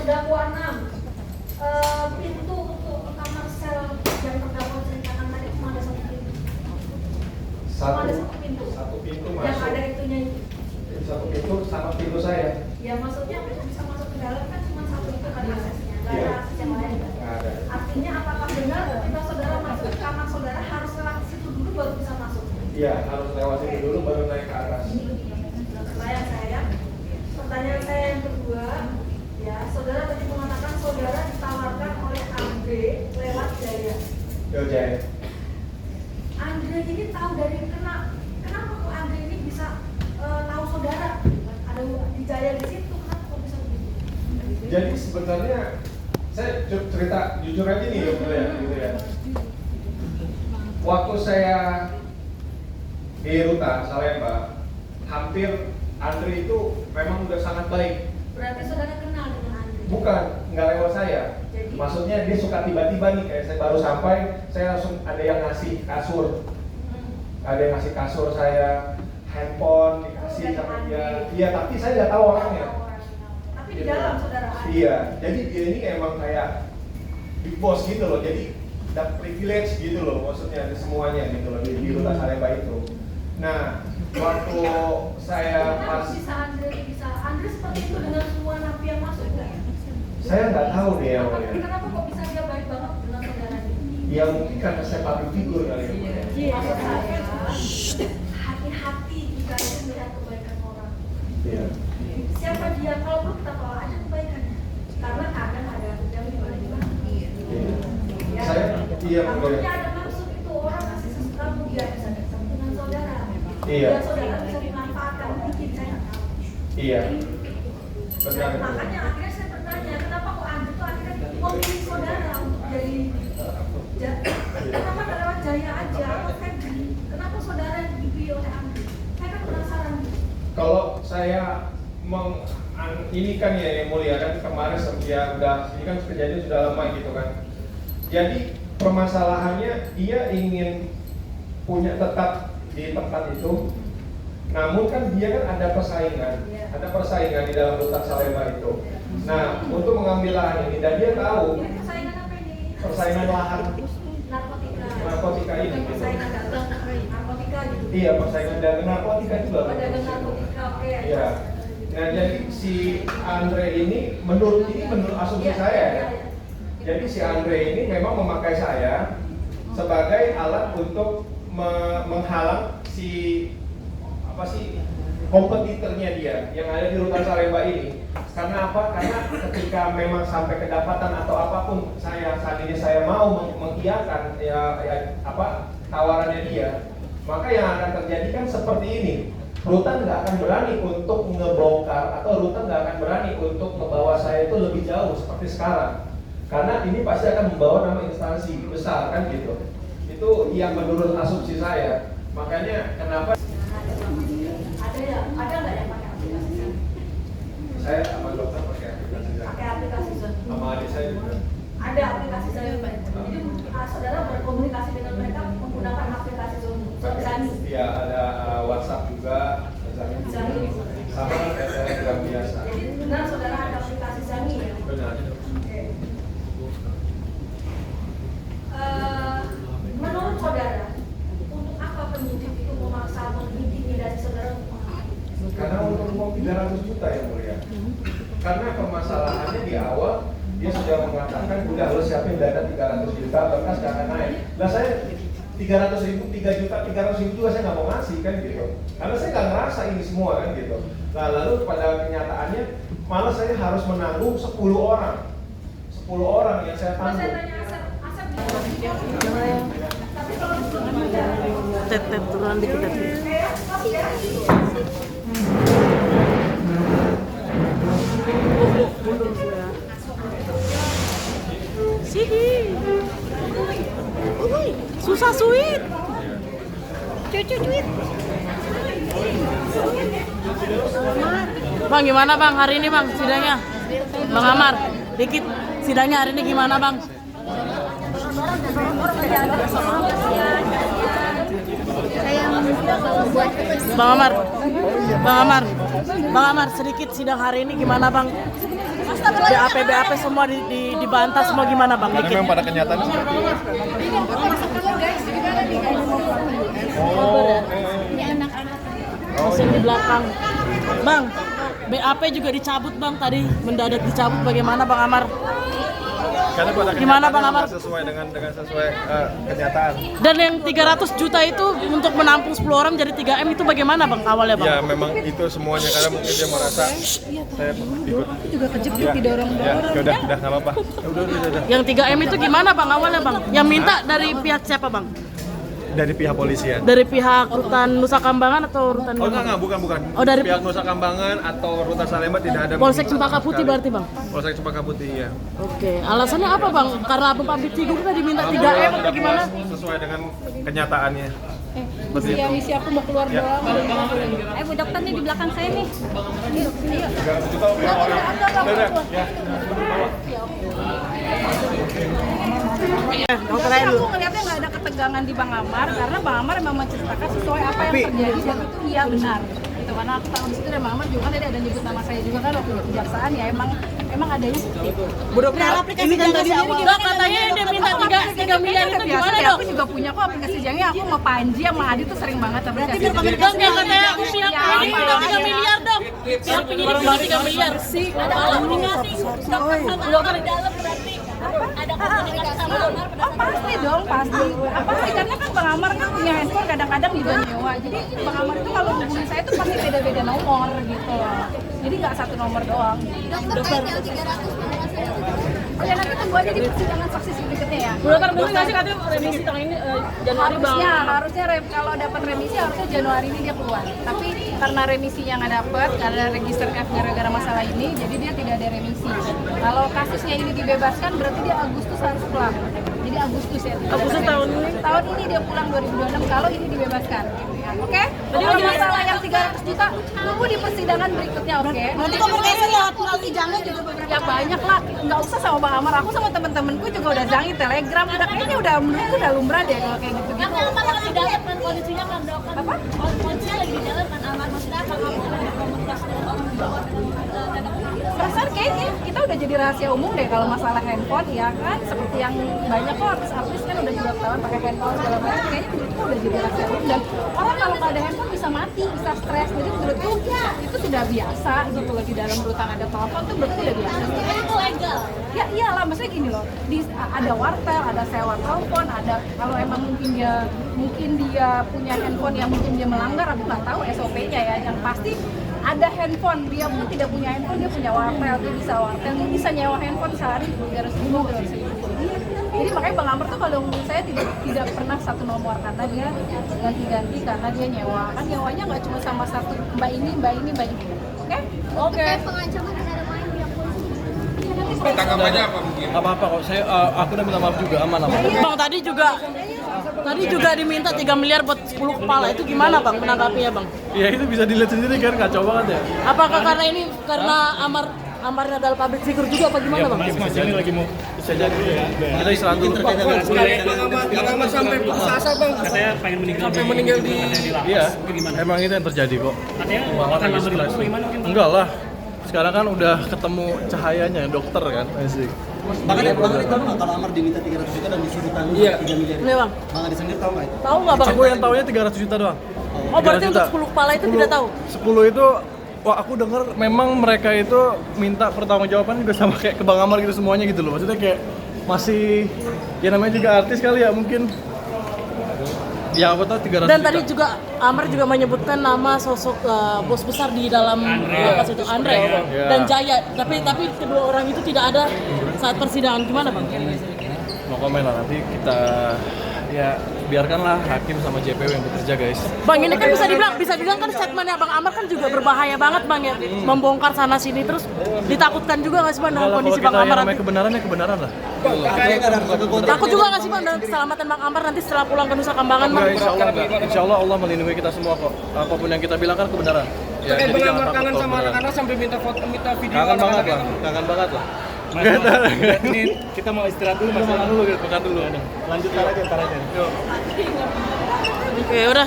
terdakwa 6. Pintu untuk kamar sel yang terdakwa ceritakan tadi cuma ada satu pintu. Cuma ada satu pintu. Satu pintu Yang masuk. ada itunya itu. Satu pintu sama pintu saya. Ya maksudnya bisa masuk ke dalam kan cuma satu itu kan aksesnya. Nggak ada akses yang lain kan? Nggak ada. Artinya apakah benar ketika saudara masuk ke kamar saudara harus lewat situ dulu baru bisa masuk? Iya, harus lewat situ dulu baru naik ke atas. Pertanyaan saya yang kedua, ya saudara tadi mengatakan saudara ditawarkan oleh Andre lewat Jaya. Jaya. Andre ini tahu dari kenapa kok Andre ini bisa tahu saudara? Ada di Jaya di situ, kenapa kok bisa begitu? Jadi sebenarnya saya cerita jujur aja nih ya, gitu ya. Waktu saya di Rutan Salemba, hampir Andre itu memang udah sangat baik. Berarti saudara kenal dengan Andre? Bukan, nggak lewat saya. Jadi? Maksudnya dia suka tiba-tiba nih, kayak saya baru sampai, saya langsung ada yang ngasih kasur. Ada yang ngasih kasur saya, handphone dikasih sama dia. Iya, tapi saya nggak tahu orangnya. Tapi di dalam saudara ada? Iya, jadi dia ini emang kayak big boss gitu loh. Jadi dapat privilege gitu loh, maksudnya ada semuanya gitu loh di Rutan Salemba itu. Nah, waktu saya pas Andre seperti itu dengan semua napi yang masuk nggak? saya nggak tahu nih ya. Kenapa kok bisa dia baik banget dengan saudara ini? Ya mungkin karena saya public figure kali ya. Maksud saya hati-hati jika dia melihat kebaikan orang. Iya. Siapa dia? Kalau perlu kita tolak aja kebaikannya. Karena kadang ada yang gimana. Iya. Ya. Saya iya Takutnya betul. ada maksud itu orang kasih sesuatu dia bisa bersama dengan saudara. Iya. Dan saudara bisa dimanfaatkan mungkin saya nggak tahu. Iya. Benar. Makanya akhirnya saya bertanya, kenapa kok Andre tuh akhirnya memilih saudara untuk jadi kenapa nggak lewat Jaya aja? Kenapa saudara yang dipilih oleh Andre? Saya kan penasaran. Kalau saya ini kan ya yang mulia kan kemarin ya udah ini kan kejadian sudah lama gitu kan. Jadi permasalahannya dia ingin punya tetap di tempat itu. Namun kan dia kan ada persaingan di dalam Rutan Salemba itu. Nah, untuk mengambil lahan ini dan dia tahu Persaingan apa ini? persaingan lahan narkotika ini. Gitu. Persaingan dagang narkotika gitu. Iya, persaingan dagang narkotika juga. Dagang narkotika, oke. Iya. Nah, jadi si Andre ini menurut asumsi saya ya. Jadi si Andre ini memang memakai saya sebagai alat untuk menghalang si kompetitornya dia yang ada di Rutan Salemba ini. Karena apa? Karena ketika memang sampai kedapatan atau apapun saat ini saya mau mengiyakan tawarannya dia, maka yang akan terjadi kan seperti ini. Rutan nggak akan berani untuk ngebongkar atau Rutan nggak akan berani untuk membawa saya itu lebih jauh seperti sekarang. Karena ini pasti akan membawa nama instansi besar kan gitu. Itu yang menurut asumsi saya. Makanya kenapa Ada nggak yang pakai aplikasi? saya sama dokter pakai aplikasi saya. Pakai aplikasi Zoom. Sama adik saya juga. Ada aplikasi Zoom. Jadi saudara berkomunikasi dengan mereka menggunakan aplikasi Zoom. Iya, ada WhatsApp juga, Zani. sama Telegram biasa. Jadi benar saudara ada aplikasi Zani ya? Benar. Oke. Menurut saudara, untuk apa penyidik itu memaksa mengintimidasi saudara untuk mengaku? Karena untuk uang 300 juta yang mulia. Karena permasalahannya di awal dia sudah mengatakan udah lo siapin dana 300 juta berkas gak akan naik. Nah saya 300 ribu, 3 juta, 300 ribu juga saya nggak mau ngasih kan gitu. Karena saya nggak ngerasa ini semua kan gitu. Nah lalu pada kenyataannya malah saya harus menanggung 10 orang. 10 orang yang saya Kalau saya tanggung. tanya Asep tapi kalau disuruh Tet turunan dikit tadi. Sini. Susah suit. Cuit. Bang, gimana bang hari ini bang sidangnya? Bang Amar, dikit sidangnya hari ini gimana bang? Bang Amar, sedikit sidang hari ini gimana bang? BAP semua dibantah semua gimana bang? Karena Dikit. memang pada kenyataannya seperti itu. Mesin di belakang. Bang, BAP juga dicabut bang tadi, mendadak dicabut bagaimana bang Amar? Karena pada Gimana, Bang kenyataannya Amar? memang sesuai dengan sesuai kenyataan. Dan yang 300 juta itu untuk menampung 10 orang jadi 3M itu bagaimana bang awalnya bang? Ya memang itu semuanya karena mungkin dia merasa saya ikut juga kejepit ya, didorong. ya udah nggak apa-apa. Ya udah. Yang 3M itu gimana bang awalnya bang? Yang minta dari pihak siapa bang? Dari pihak polisian. Dari pihak Rutan Nusa Kambangan atau Rutan? Oh enggak, bukan. Oh, dari pihak Nusa Kambangan atau Rutan Salemba tidak ada. Polsek Cempaka Putih berarti bang? Polsek Cempaka Putih ya. Oke, alasannya apa bang? Karena public figure kita diminta 3M atau gimana? Sesuai dengan kenyataannya. Misi aku mau keluar Ya. doang. Bu dokter nih di belakang saya nih. Ayo. 300 juta orang. Udah, ya. Dokter Aku ngeliatnya nggak ada ketegangan di Bang Amar karena Bang Amar memang menceritakan sesuai apa yang terjadi dan itu iya benar. Gitu karena aku tahu di situ dan Bang Amar juga kan tadi ada nyebut nama saya juga kan waktu di kejaksaan ya emang adanya seperti itu. Bu dokter, ini kan tadi dok katanya dia minta 3 miliar itu gimana dok? Aku juga punya kok aplikasi jangnya aku sama Panji sama Adi tuh sering banget aplikasi. Dok yang katanya aku pihak penyidik minta 3 miliar dok. Pihak penyidik minta 3 miliar. Ada komunikasi dokter di dalam berarti ada komunikasi sama Amar. Oh pasti dong, pasti. Pasti karena kan Bang Amar kan punya handphone kadang-kadang juga nyewa. Jadi Bang Amar itu kalau hubungi saya tuh pasti beda-beda nomor gitu loh. Jadi nggak satu nomor doang. Dokter yang 300 Oh ya nanti tunggu aja di persidangan saksi berikutnya ya. Bu dokter bener nggak sih katanya remisi tahun ini Januari bang? Harusnya kalau dapat remisi harusnya Januari ini dia keluar. Tapi karena remisinya nggak dapat, karena register F gara-gara masalah ini, jadi dia tidak ada remisi. Kalau kasusnya ini dibebaskan berarti dia Agustus harus pulang. Jadi Agustus ya. Agustus tahun ini? Tahun ini dia pulang 2026 kalau ini dibebaskan. Oke? Kalau masalah yang 300 juta tunggu di persidangan berikutnya, oke? Nanti komunikasi lewat melalui jangan juga beberapa. Ya banyak lah, nggak usah sama Bang Amar, aku sama temen-temenku juga udah jangi Telegram, udah kayaknya udah menurutku udah lumrah deh kalau kayak gitu. Tapi Amar lagi di dalam kan kondisinya kan dok kan. Apa? Kondisinya lagi di dalam kan Amar maksudnya apa kamu lagi komunikasi dengan orang di bawah dengan Perasaan kayaknya kita udah jadi rahasia umum deh kalau masalah handphone ya kan, seperti yang banyak kok artis-artis kan udah juga ketahuan pakai handphone segala macam, kayaknya menurutku udah jadi rahasia umum dan orang kalau nggak ada handphone bisa mati, bisa stres, jadi menurutku itu sudah biasa gitu loh di dalam rutan ada telepon tuh berarti udah biasa. itu legal. Ya iyalah, maksudnya gini loh, ada wartel, ada sewa telepon, ada kalau emang mungkin dia punya handphone yang mungkin dia melanggar, aku nggak tahu SOP-nya ya, yang pasti ada handphone, dia pun tidak punya handphone, dia punya wartel, dia bisa nyewa handphone sehari 300.000, 200.000. Jadi makanya Bang Amar tuh kalau menurut saya tidak pernah satu nomor karena dia ganti-ganti karena dia nyewa, kan nyewanya nggak cuma sama satu mbak ini, oke? Terkait pengancaman terhadap main pihak polisi. Tanggapannya apa mungkin? Apa-apa kok. Aku udah minta maaf juga, aman. Bang tadi juga diminta 3 miliar buat 10 kepala itu gimana bang menanggapinya bang? Ya itu bisa dilihat sendiri kan, kacau banget ya. Apakah karena Amarnya adalah public figure juga apa gimana bang? Bisa jadi lagi mau bisa jadi ya. Kita istirahat dulu. Pengamat sampai putus asa bang. Katanya pengen meninggal di. Iya. Emang itu yang terjadi kok. Katanya akan lama di lapor gimana mungkin? Enggak lah. Sekarang kan udah ketemu cahayanya dokter kan, asik. Bahkan itu tahu nggak kalau Amar diminta 300 juta dan disuruh tanggung 3 miliar? Iya bang. Bang Adi sendiri tahu nggak itu? Tahu nggak bang? Aku yang taunya 300 juta doang. Oh berarti 300 untuk juta. 10 kepala itu tidak tahu? 10 itu, wah aku denger memang mereka itu minta pertanggungjawaban juga sama kayak ke Bang Amar gitu semuanya gitu loh. Maksudnya kayak masih, ya namanya juga artis kali ya mungkin. Ya aku tahu 300 Dan juta. tadi juga Amar juga menyebutkan nama sosok bos besar di dalam lapas itu Andre Ya. dan Jaya. Tapi kedua orang itu tidak ada saat persidangan gimana bang? Mau komen lah, nanti kita ya biarkanlah hakim sama JPW yang bekerja guys. Bang ini kan bisa dibilang kan statementnya Bang Amar kan juga berbahaya banget bang ya, membongkar sana sini terus ditakutkan juga nggak sih bang dengan Kalau kondisi kita Bang Amar yang nanti? namanya kebenaran ya kebenaran lah. Takut juga nggak sih bang dengan keselamatan Bang Amar nanti setelah pulang ke Nusa Kambangan bang? Enggak, insya Allah Allah melindungi kita semua kok. Apapun yang kita bilang kan kebenaran. Ya, Terkait jadi jangan pengamat takut kangen kalau sama kebenaran. anak-anak sampai minta foto, minta video Kangen banget anak-anak. lah, kangen banget lah. Ini kita mau istirahat dulu mas. Makan dulu, makan dulu. Lanjut ntar aja. Yuk. Oke udah.